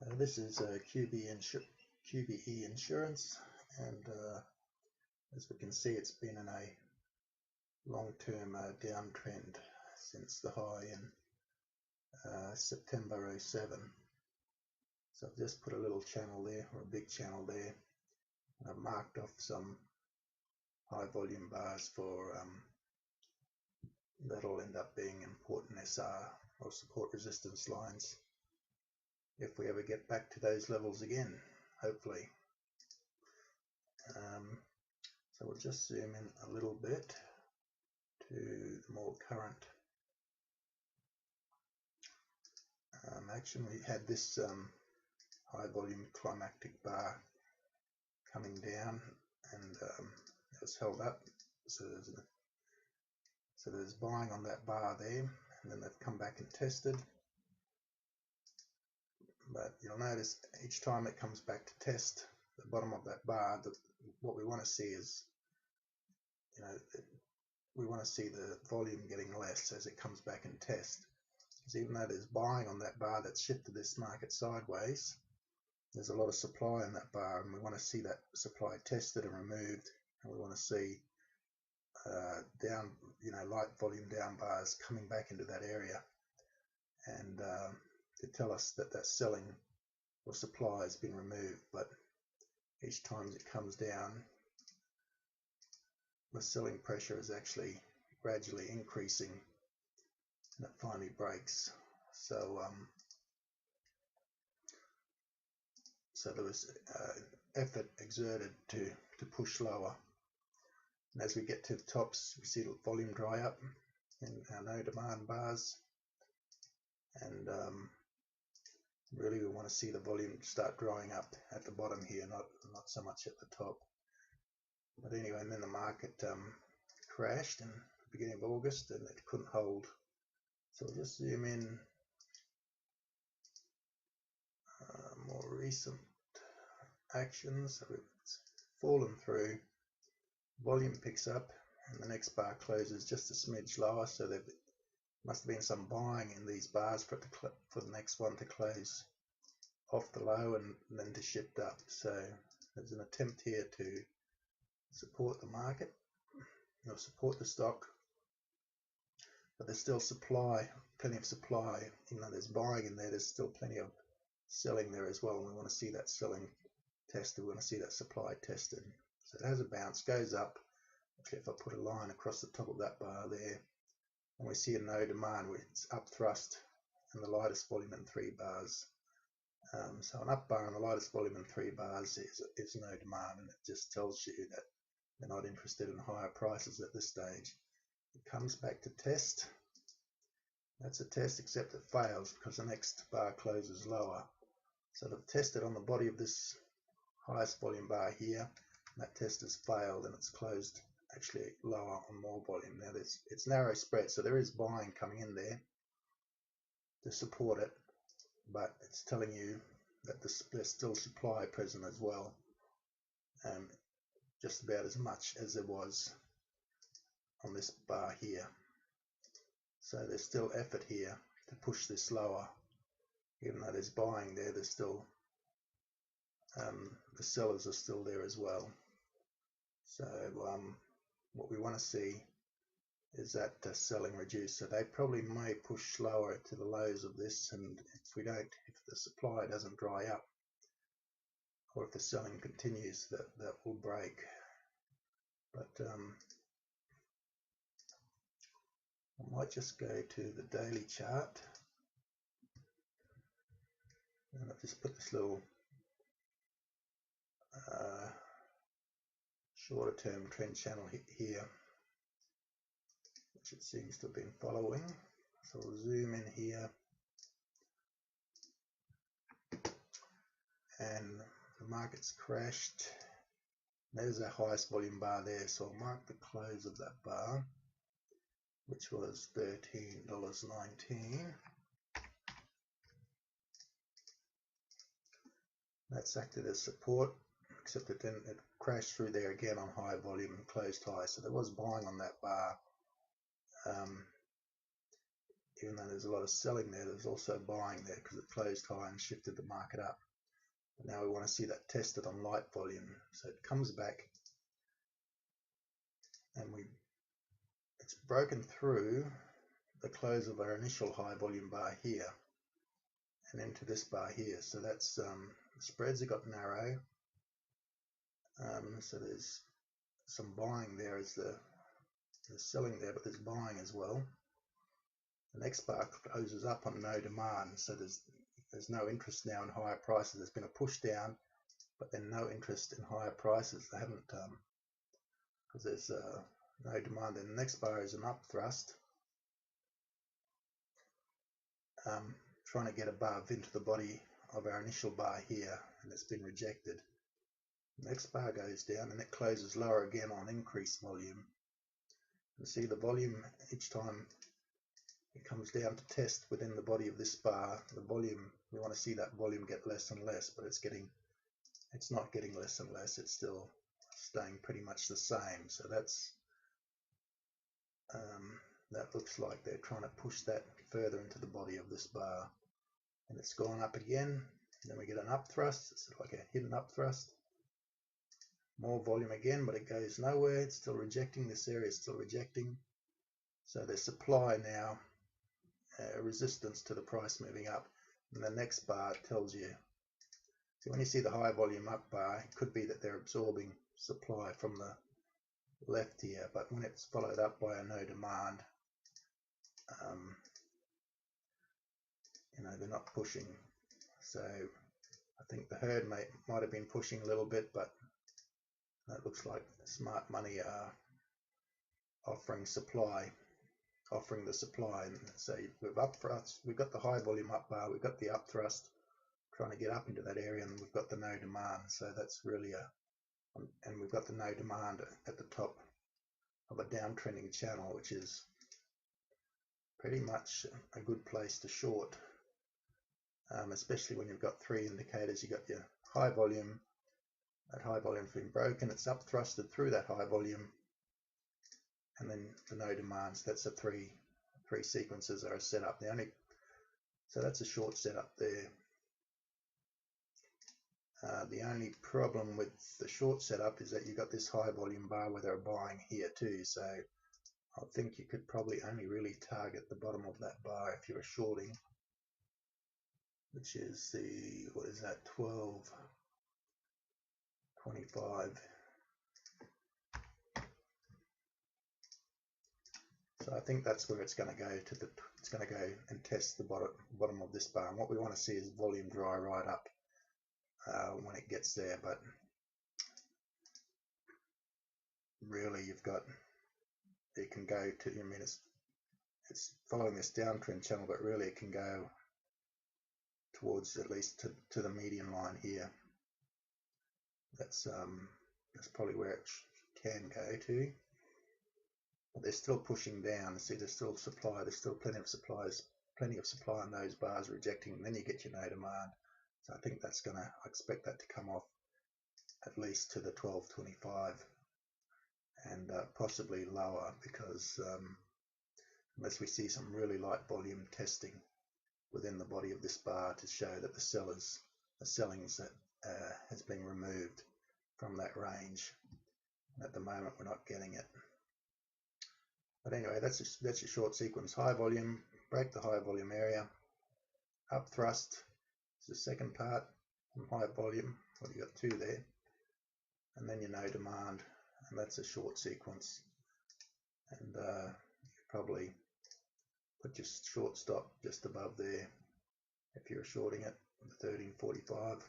This is QBE insurance, and as we can see, it's been in a long-term downtrend since the high in September 07. So I've just put a little channel there, or a big channel there, and I've marked off some high volume bars for that'll end up being important SR or support resistance lines if we ever get back to those levels again, hopefully. So we'll just zoom in a little bit to the more current action. We had this high volume climactic bar coming down, and it was held up, so there's buying on that bar there, and then they've come back and tested. But you'll notice each time it comes back to test the bottom of that bar, what we want to see is, we want to see the volume getting less as it comes back and tests. Because even though there's buying on that bar that's shifted this market sideways, there's a lot of supply in that bar, and we want to see that supply tested and removed, and we want to see down, light volume down bars coming back into that area, and to tell us that that selling or supply has been removed. But each time it comes down, the selling pressure is actually gradually increasing, and it finally breaks. So there was effort exerted to push lower, and as we get to the tops, we see the volume dry up in our no demand bars, and really we want to see the volume start drying up at the bottom here, not so much at the top. But anyway, and then the market crashed in the beginning of August, and it couldn't hold. So we'll just zoom in more recent actions. So it's fallen through, volume picks up, and the next bar closes just a smidge lower, so there must have been some buying in these bars for the next one to close off the low and then to shift up. So there's an attempt here to support the market, or support the stock, but there's still supply, plenty of supply. Even though there's buying in there, there's still plenty of selling there as well, and we want to see that selling tested. We want to see that supply tested. So it has a bounce, goes up. Actually, if I put a line across the top of that bar there, and we see a no demand where it's up thrust and the lightest volume in 3 bars. So an up bar and the lightest volume in 3 bars is no demand, and it just tells you that they're not interested in higher prices at this stage. It comes back to test. That's a test, except it fails because the next bar closes lower. So they've tested on the body of this highest volume bar here, and that test has failed, and it's closed actually lower on more volume. Now it's narrow spread, so there is buying coming in there to support it, but it's telling you that there's still supply present as well, just about as much as there was on this bar here. So there's still effort here to push this lower. Even though there's buying there, there's still the sellers are still there as well. So what we want to see is that selling reduce. So they probably may push lower to the lows of this, and if the supply doesn't dry up, or if the selling continues, that will break. But I might just go to the daily chart, and I've just put this little shorter term trend channel here, which it seems to have been following. So we'll zoom in here, and the market's crashed. There's our highest volume bar there, so I'll mark the close of that bar, which was $13.19. That's acted as support, except it crashed through there again on high volume and closed high. So there was buying on that bar. even though there's a lot of selling there, there's also buying there because it closed high and shifted the market up. But now we want to see that tested on light volume. So it comes back and it's broken through the close of our initial high volume bar here and into this bar here. So that's the spreads have got narrow. So there's some buying there as there's selling there, but there's buying as well. The next bar closes up on no demand, so there's no interest now in higher prices. There's been a push down, but then no interest in higher prices. They haven't, because there's no demand. Then the next bar is an up thrust, trying to get above into the body of our initial bar here, and it's been rejected. The next bar goes down and it closes lower again on increased volume. You see the volume each time it comes down to test within the body of this bar. The volume, we want to see that volume get less and less, but it's not getting less and less. It's still staying pretty much the same. So that's that looks like they're trying to push that further into the body of this bar, and it's gone up again. Then we get an up thrust. It's like a hidden up thrust. More volume again, but it goes nowhere. It's still rejecting. This area is still rejecting. So there's supply now, resistance to the price moving up. And the next bar tells you. So when you see the high volume up bar, it could be that they're absorbing supply from the left here, but when it's followed up by a no demand, they're not pushing. So I think the herd might have been pushing a little bit, but it looks like smart money are offering the supply. And so we've got the high volume up bar, we've got the up thrust trying to get up into that area, and we've got the no demand. So that's really and we've got the no demand at the top of a downtrending channel, which is pretty much a good place to short, especially when you've got three indicators. You've got your high volume. That high volume's been broken, it's up thrusted through that high volume, and then the no demands. That's the three sequences are set up. So that's a short setup there. The only problem with the short setup is that you've got this high volume bar where they're buying here too. So I think you could probably only really target the bottom of that bar if you were shorting, which is the, what is that, 12.25. So I think that's where it's going to go it's going to go and test the bottom of this bar. And what we want to see is volume dry right up when it gets there. But really, it can go to, it's following this downtrend channel, but really it can go towards at least to the median line here. That's probably where it can go to. But they're still pushing down. See, there's still supply. There's still plenty of supply in those bars rejecting, and then you get your no demand. So I think I expect that to come off at least to the 12.25 and possibly lower, because unless we see some really light volume testing within the body of this bar to show that the sellings that has been removed from that range. And at the moment, we're not getting it. But anyway, that's your short sequence. High volume, break the high volume area. Up thrust is the second part. From high volume, well, you got two there. And then your no demand, and that's a short sequence. And you probably put your short stop just above there if you're shorting it, the 13.45,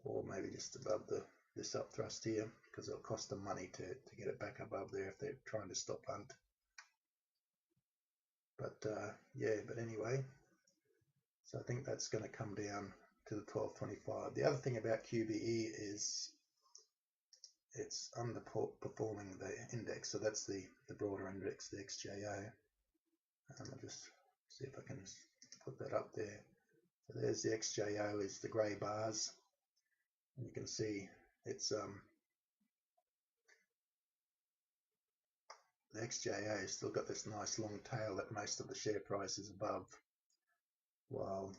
or maybe just above this up thrust here, because it'll cost them money to get it back above there if they're trying to stop hunt. But but anyway, so I think that's going to come down to the 12.25. The other thing about QBE is it's underperforming the index. So that's the broader index, the XJO. I'll just see if I can put that up there. So there's the XJO, is the grey bars, and you can see it's the XJA has still got this nice long tail that most of the share price is above, while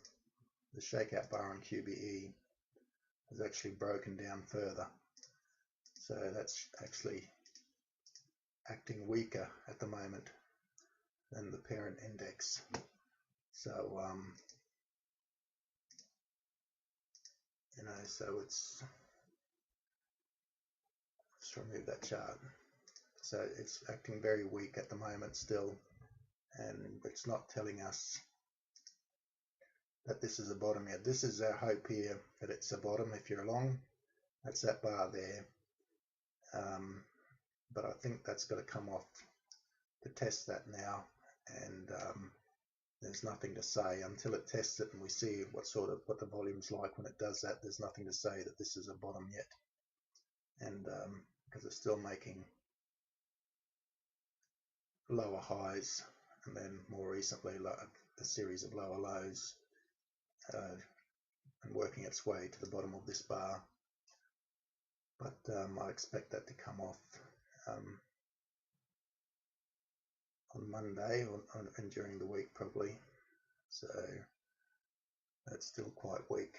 the shakeout bar on QBE has actually broken down further. So that's actually acting weaker at the moment than the parent index. So so it's, let's remove that chart. So it's acting very weak at the moment still, and it's not telling us that this is a bottom yet. This is our hope here, that it's a bottom if you're long. That's that bar there. But I think that's got to come off to test that now, and there's nothing to say until it tests it and we see what the volume's like when it does that. There's nothing to say that this is a bottom yet, and because it's still making lower highs and then more recently a series of lower lows, and working its way to the bottom of this bar. But I expect that to come off on Monday and during the week probably. So that's still quite weak.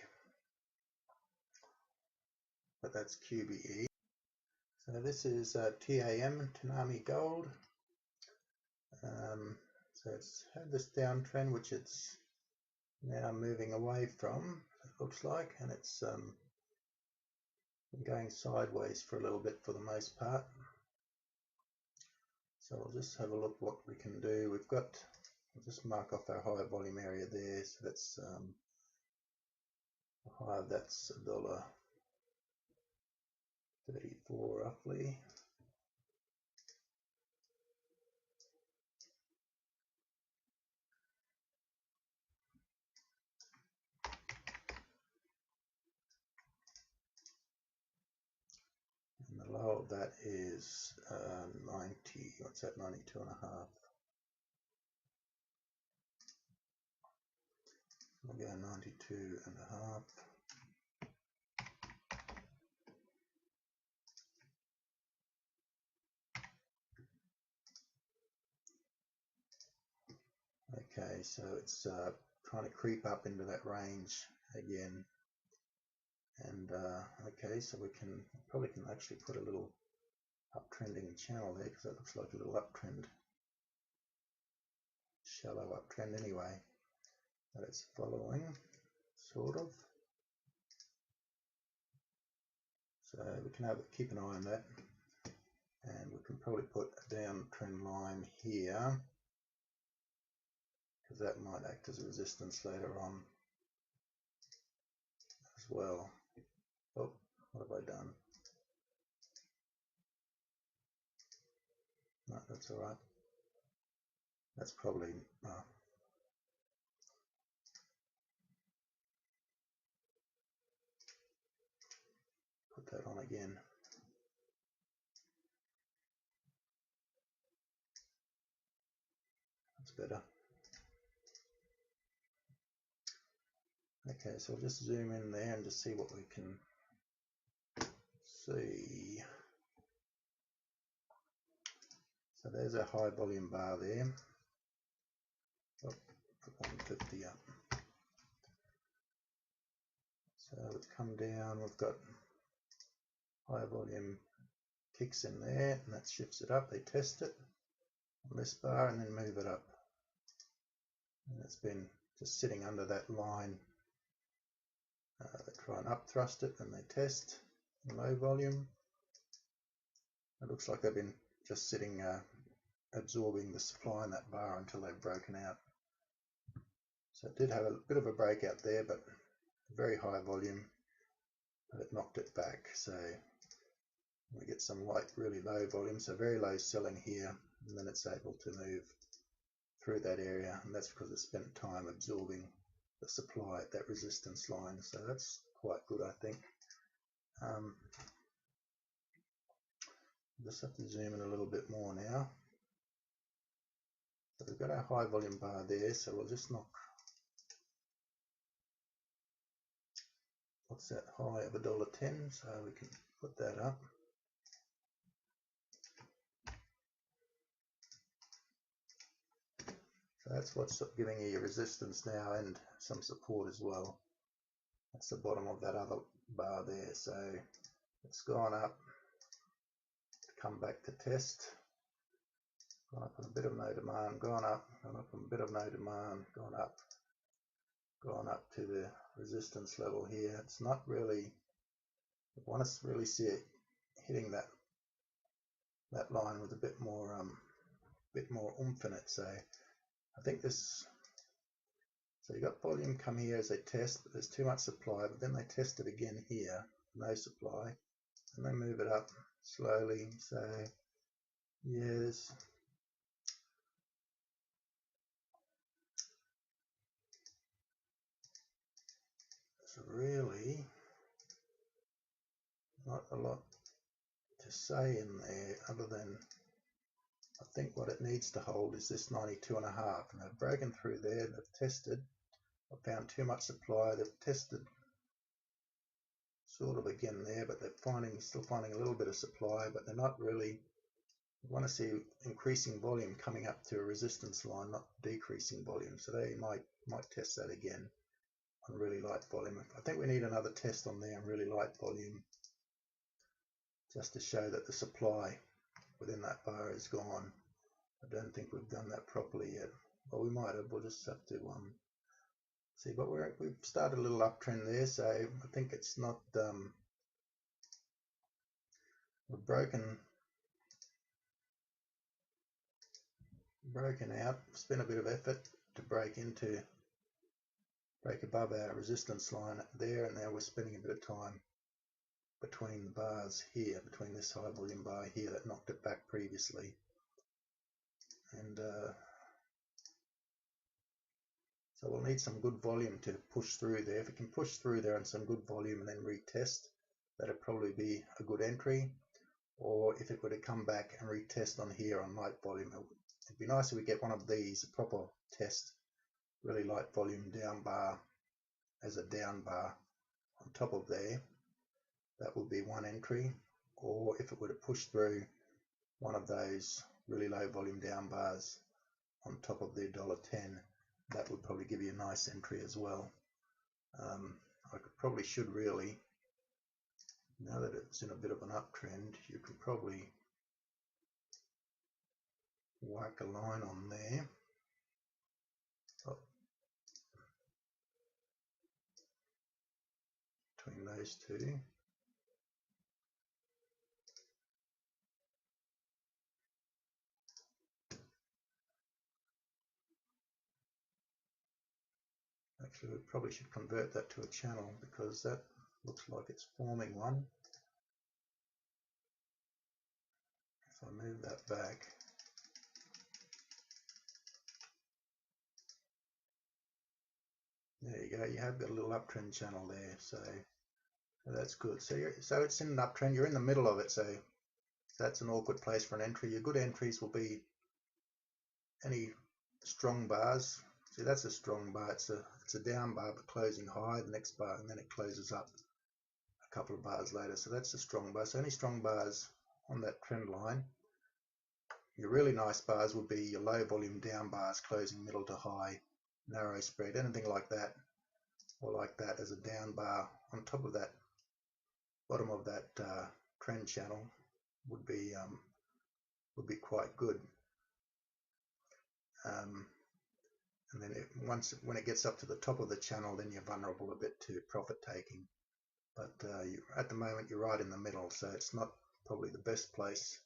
But that's QBE. So this is TAM, Tanami Gold. So it's had this downtrend which it's now moving away from, it looks like, and it's been going sideways for a little bit for the most part. So we'll just have a look what we can do. We'll just mark off our higher volume area there. So that's the high of that's $1.34 roughly. And the low of that is 90, what's that, 92 and a half. We'll go 92 and a half. Okay, so it's trying to creep up into that range again. And okay, so we probably can actually put a little uptrending channel there, because that looks like a little uptrend, shallow uptrend anyway, that it's following, sort of. So we can keep an eye on that, and we can probably put a downtrend line here, because that might act as a resistance later on as well. Oh, what have I done? No, that's all right. That's probably put that on again. That's better. Okay, so we'll just zoom in there and just see what we can see. So there's a high volume bar there. Oh, 150 up. So it's come down, we've got high volume kicks in there, and that shifts it up. They test it on this bar and then move it up. And it's been just sitting under that line. They try and up thrust it and they test low volume. It looks like they've been just sitting absorbing the supply in that bar until they've broken out. So it did have a bit of a breakout there, but very high volume, but it knocked it back. So we get some light, really low volume, so very low selling here, and then it's able to move through that area, and that's because it spent time absorbing the supply at that resistance line. So that's quite good, I think. Just have to zoom in a little bit more now. So we've got our high volume bar there, so we'll just knock, what's that, high of $1.10, so we can put that up. So that's what's giving you your resistance now and some support as well. That's the bottom of that other bar there. So it's gone up, come back to test, gone up on a bit of no demand, gone up on a bit of no demand, gone up to the resistance level here. It's not really, I want to really see it hitting that line with a bit more oomph in it. So I think this, so you got volume come here as they test, but there's too much supply, but then they test it again here, no supply, and they move it up slowly. So yes, it's really not a lot to say in there other than I think what it needs to hold is this 92.5, and they've broken through there. They've tested, I found too much supply. They've tested sort of again there, but they're still finding a little bit of supply, but they're not really. You want to see increasing volume coming up to a resistance line, not decreasing volume. So they might test that again on really light volume. I think we need another test on there on really light volume, just to show that the supply within that bar is gone. I don't think we've done that properly yet. Well, we might have. We'll just have to see. But we've started a little uptrend there, so I think it's not. We've broken out. It's been a bit of effort to break above our resistance line there, and now we're spending a bit of time between the bars here, between this high volume bar here that knocked it back previously, and so we'll need some good volume to push through there. If it can push through there and some good volume and then retest, that'd probably be a good entry. Or if it were to come back and retest on here on light volume, it'd be nice if we get one of these, a proper test, really light volume down bar as a down bar on top of there. That would be one entry. Or if it were to push through one of those really low volume down bars on top of their $1.10, that would probably give you a nice entry as well. Should really, now that it's in a bit of an uptrend, you could probably whack a line on there. Between those two. Actually, we probably should convert that to a channel because that looks like it's forming one. If I move that back, there you go. You have got a little uptrend channel there, so that's good. So it's in an uptrend. You're in the middle of it, so that's an awkward place for an entry. Your good entries will be any strong bars. See, that's a strong bar. It's a down bar, but closing high. The next bar, and then it closes up a couple of bars later. So that's a strong bar. So any strong bars on that trend line. Your really nice bars would be your low volume down bars closing middle to high, narrow spread, anything like that, or like that as a down bar on top of that bottom of that trend channel would be quite good. And then when it gets up to the top of the channel, then you're vulnerable a bit to profit taking. But at the moment you're right in the middle, so it's not probably the best place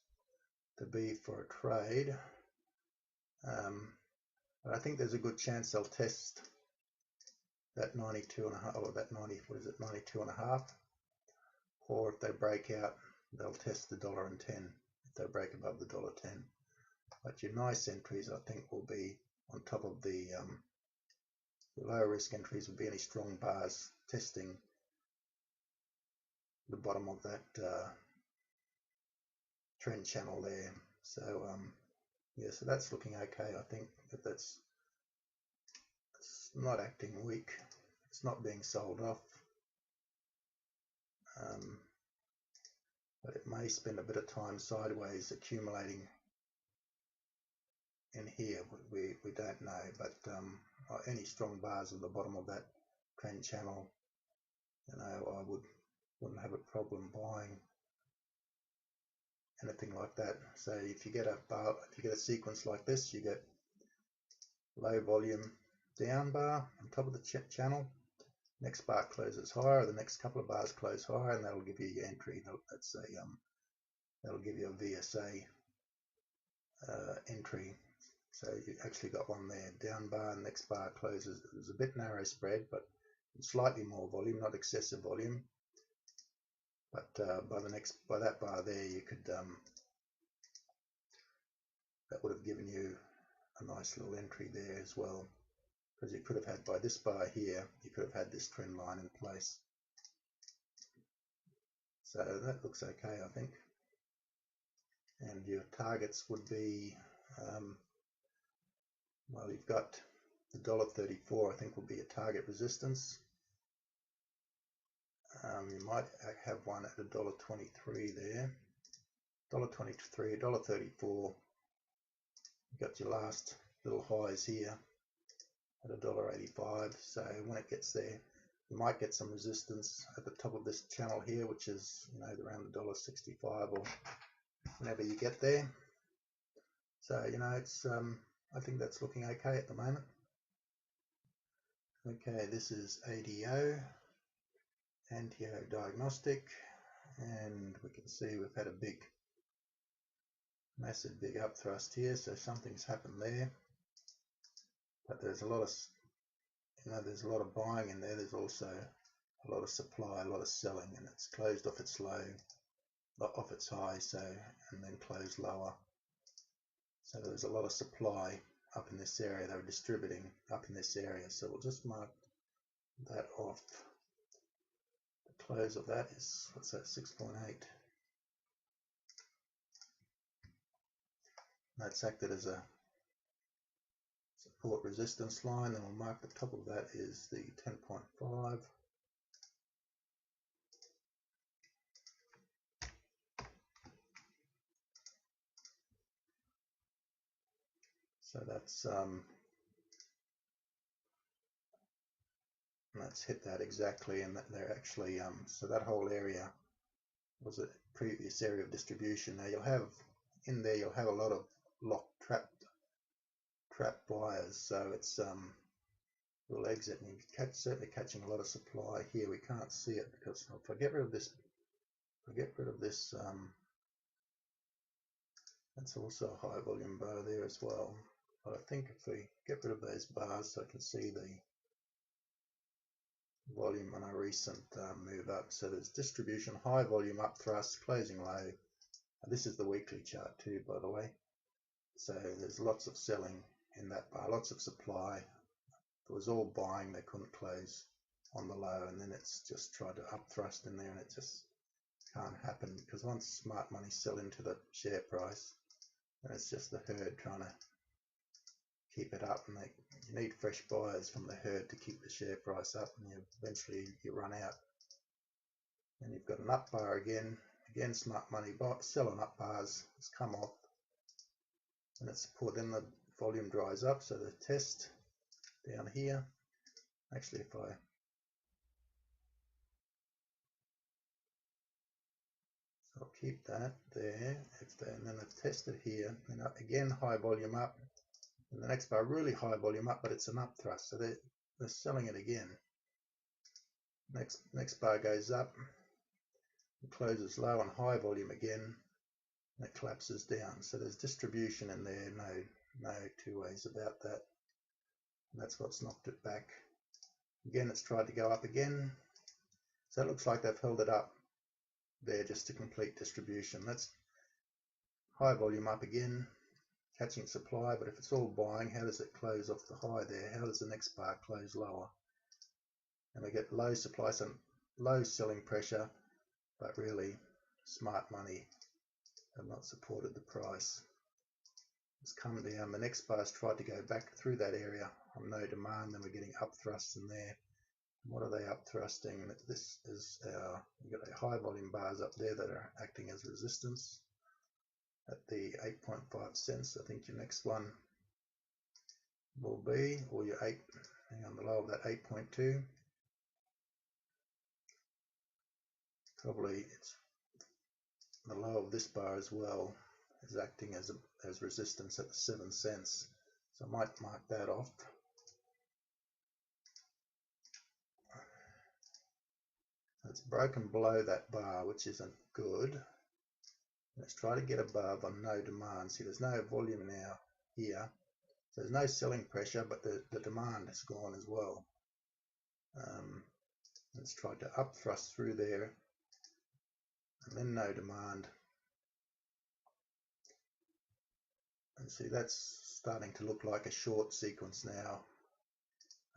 to be for a trade. But I think there's a good chance they'll test that 92.5 or that 92.5, or if they break out, they'll test the $1.10 if they break above the $1.10. But your nice entries, I think, will be on top of the lower risk entries would be any strong bars testing the bottom of that trend channel there. So yeah, so that's looking okay. I think it's not acting weak. It's not being sold off. But it may spend a bit of time sideways accumulating in here we don't know, but any strong bars at the bottom of that trend channel, you know, I wouldn't have a problem buying anything like that. So if you get a sequence like this, you get low volume down bar on top of the channel, next bar closes higher, the next couple of bars close higher, and that'll give you your entry. That's a that'll give you a VSA entry. So you actually got one there, down bar, next bar closes. There's a bit narrow spread, but slightly more volume, not excessive volume. But by that bar there, you could that would have given you a nice little entry there as well, because you could have had, by this bar here, you could have had this trend line in place. So that looks okay, I think. And your targets would be, well, you've got the $1.34, I think, will be a target resistance. You might have one at $1.23 there, $1.23, $1.34. You've got your last little highs here at $1.85. So when it gets there, you might get some resistance at the top of this channel here, which is, you know, around $1.65 or whenever you get there. So, you know, it's I think that's looking okay at the moment. Okay, this is ADO, Antio Diagnostic, and we can see we've had a massive big upthrust here, so something's happened there. But there's a lot of, you know, there's a lot of buying in there. There's also a lot of supply, a lot of selling, and it's closed off its low, off its high, so, and then closed lower. So there's a lot of supply up in this area. They were distributing up in this area, so we'll just mark that off. The close of that is, what's that, 6.8. That's acted as a support resistance line. Then we'll mark the top of that is the 10.5. So that's hit that exactly, and that they're actually so that whole area was a previous area of distribution. Now you'll have in there, you'll have a lot of locked trap buyers, so it's we'll exit, and you're certainly catching a lot of supply here. We can't see it because if I get rid of this, that's also a high volume bar there as well. But I think if we get rid of those bars, so I can see the volume on a recent move up. So there's distribution, high volume up thrust, closing low. This is the weekly chart too, by the way. So there's lots of selling in that bar, lots of supply. It was all buying, they couldn't close on the low, and then it's just tried to up thrust in there, and it just can't happen, because once smart money sell into the share price, then it's just the herd trying to keep it up, and you need fresh buyers from the herd to keep the share price up, and eventually you run out. And you've got an up bar again smart money selling up bars. It's come off, and it's put in, the volume dries up, so the test down here, actually if I'll keep that there, and then I've tested here, and again high volume up, and the next bar really high volume up, but it's an up thrust, so they're selling it again. Next bar goes up, it closes low on high volume again, and it collapses down. So there's distribution in there, no two ways about that. And that's what's knocked it back. Again, it's tried to go up again, so it looks like they've held it up there just to complete distribution. That's high volume up again, catching supply, but if it's all buying, how does it close off the high there? How does the next bar close lower? And we get low supply, some low selling pressure, but really smart money have not supported the price. It's come down. The next bar's tried to go back through that area on no demand, then we're getting up thrusts in there. What are they up thrusting? This is you've got a high volume bars up there that are acting as resistance at the 8.5 cents. I think your next one will be, or your 8, hang on, the low of that 8.2. Probably it's the low of this bar as well is acting as resistance at the 7 cents. So I might mark that off. It's broken below that bar, which isn't good. Let's try to get above on no demand. See, there's no volume now here. So there's no selling pressure, but the demand has gone as well. Let's try to up thrust through there, and then no demand. And see, that's starting to look like a short sequence now.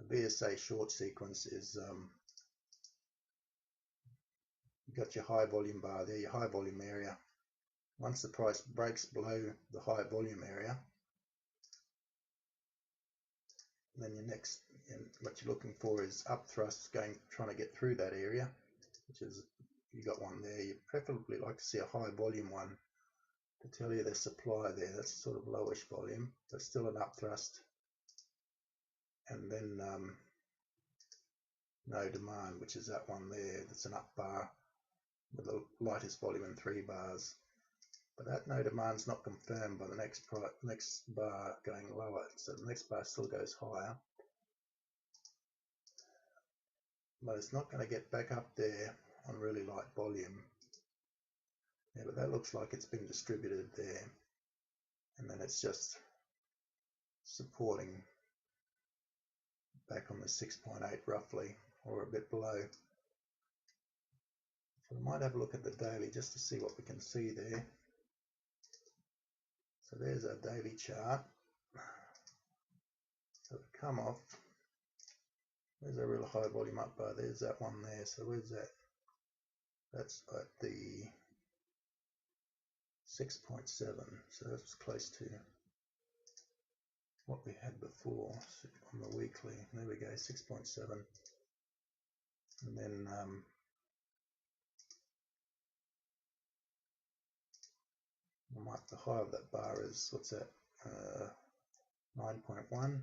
A BSA short sequence is you've got your high volume bar there, your high volume area. Once the price breaks below the high volume area, then your next, what you're looking for is up thrusts trying to get through that area, which is, you got one there. You preferably like to see a high volume one to tell you the supply there. That's sort of lowish volume, but still an up thrust. And then no demand, which is that one there. That's an up bar with the lightest volume in 3 bars. But that no demand's not confirmed by the next bar going lower. So the next bar still goes higher. But it's not going to get back up there on really light volume. Yeah, but that looks like it's been distributed there. And then it's just supporting back on the 6.8 roughly, or a bit below. So we might have a look at the daily just to see what we can see there. So there's our daily chart. So we come off. There's a real high volume up bar. There's that one there. So where's that? That's at the 6.7. So that's close to what we had before on the weekly. There we go, 6.7. And then the high of that bar is, what's that? 9.1.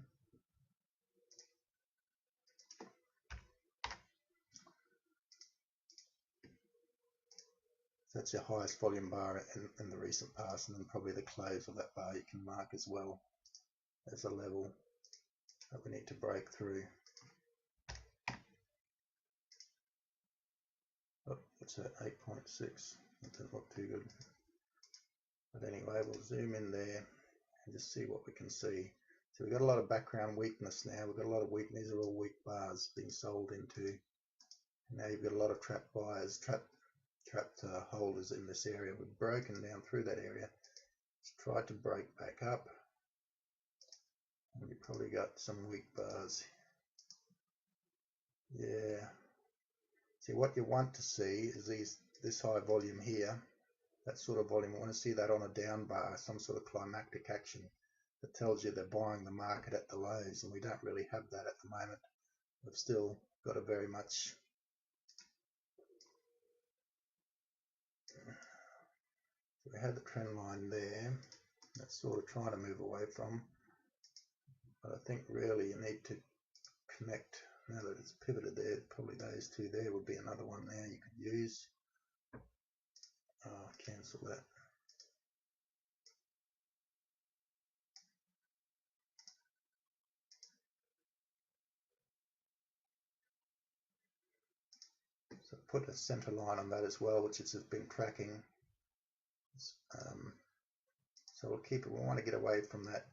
That's your highest volume bar in the recent past, and then probably the close of that bar you can mark as well as a level that we need to break through. Oh, what's that? 8.6. That doesn't look too good. But anyway, we'll zoom in there and just see what we can see. So we've got a lot of background weakness now. We've got a lot of weak. These are all weak bars being sold into. And now you've got a lot of trapped buyers, trapped holders in this area. We've broken down through that area. Let's try to break back up. And we've probably got some weak bars. Yeah. See, what you want to see is this high volume here. That sort of volume. I want to see that on a down bar, some sort of climactic action that tells you they're buying the market at the lows, and we don't really have that at the moment. We've still got a very much we had the trend line there. That's sort of trying to move away from, but I think really you need to connect. Now that it's pivoted there, probably those two there would be another one there you could use. Cancel that. So put a center line on that as well, which it's been tracking. So we'll keep it. We want to get away from that.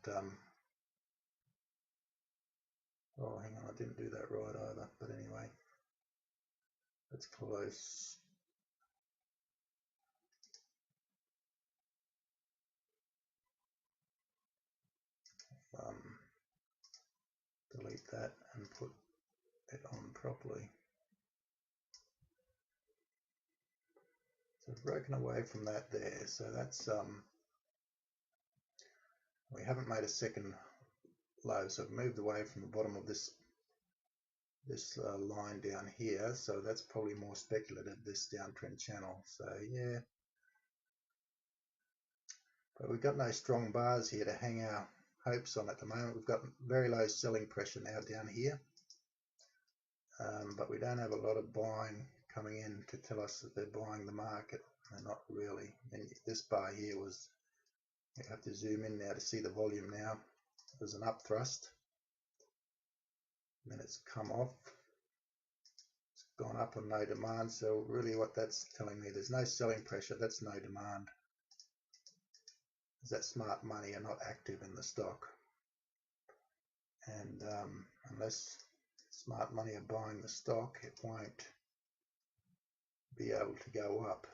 Oh, hang on, I didn't do that right either. But anyway, that's close. Delete that and put it on properly. So we've broken away from that there. So that's we haven't made a second low, so we've moved away from the bottom of this line down here. So that's probably more speculative, this downtrend channel. So yeah, but we've got no strong bars here to hang our hopes on at the moment. We've got very low selling pressure now down here, but we don't have a lot of buying coming in to tell us that they're buying the market. They're not really. And this bar here was, you have to zoom in now to see the volume now. There's an up thrust, and then it's come off. It's gone up on no demand. So really what that's telling me, there's no selling pressure, that's no demand. Is that smart money are not active in the stock. And unless smart money are buying the stock, it won't be able to go up.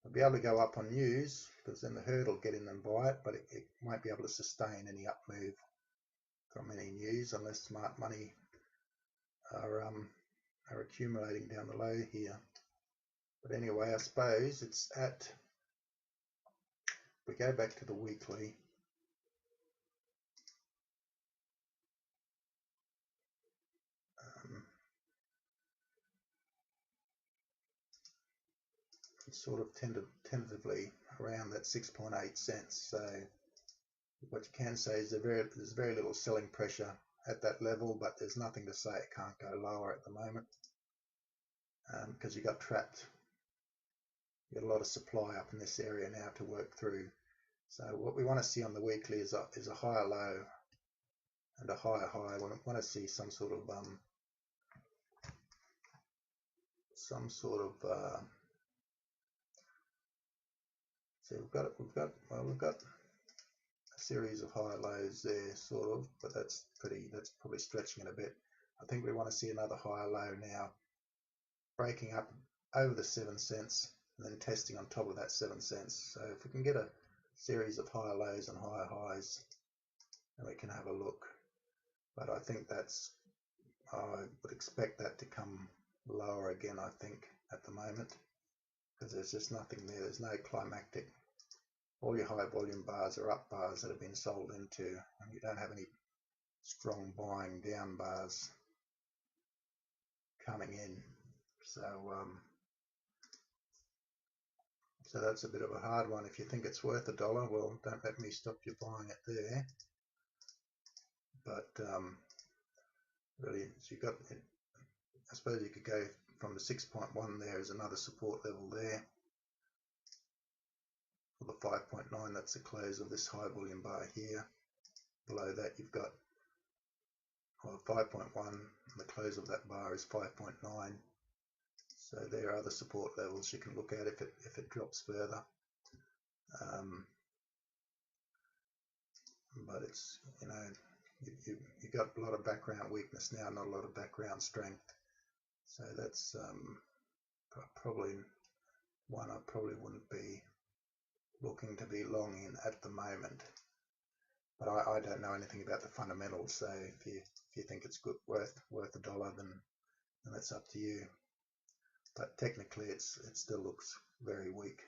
It'll be able to go up on news, because then the herd will get in and buy it, but it won't be able to sustain any up move from any news unless smart money are accumulating down the low here. But anyway, I suppose it's at, if we go back to the weekly, it's sort of tentatively around that 6.8 cents. So what you can say is there's very little selling pressure at that level, but there's nothing to say it can't go lower at the moment, because you got trapped. You got a lot of supply up in this area now to work through. So what we want to see on the weekly is a higher low and a higher high. We want to see some sort of so we've got a series of high lows there, sort of, but that's probably stretching it a bit. I think we want to see another higher low now, breaking up over the 7 cents and then testing on top of that 7 cents. So if we can get a series of higher lows and higher highs, then we can have a look. But I think I would expect that to come lower again, I think, at the moment, because there's just nothing there. There's no climactic. All your high volume bars are up bars that have been sold into, and you don't have any strong buying down bars coming in. So that's a bit of a hard one. If you think it's worth $1, well, don't let me stop you buying it there. But really, so you got, I suppose you could go from the 6.1 there as another support level there. For the 5.9, that's the close of this high volume bar here. Below that you've got 5.1, and the close of that bar is 5.9. So there are other support levels you can look at if it drops further. But it's, you got a lot of background weakness now, not a lot of background strength. So that's probably one I probably wouldn't be looking to be long in at the moment. But I don't know anything about the fundamentals, so if you think it's good, worth $1, then that's up to you. But technically, it still looks very weak.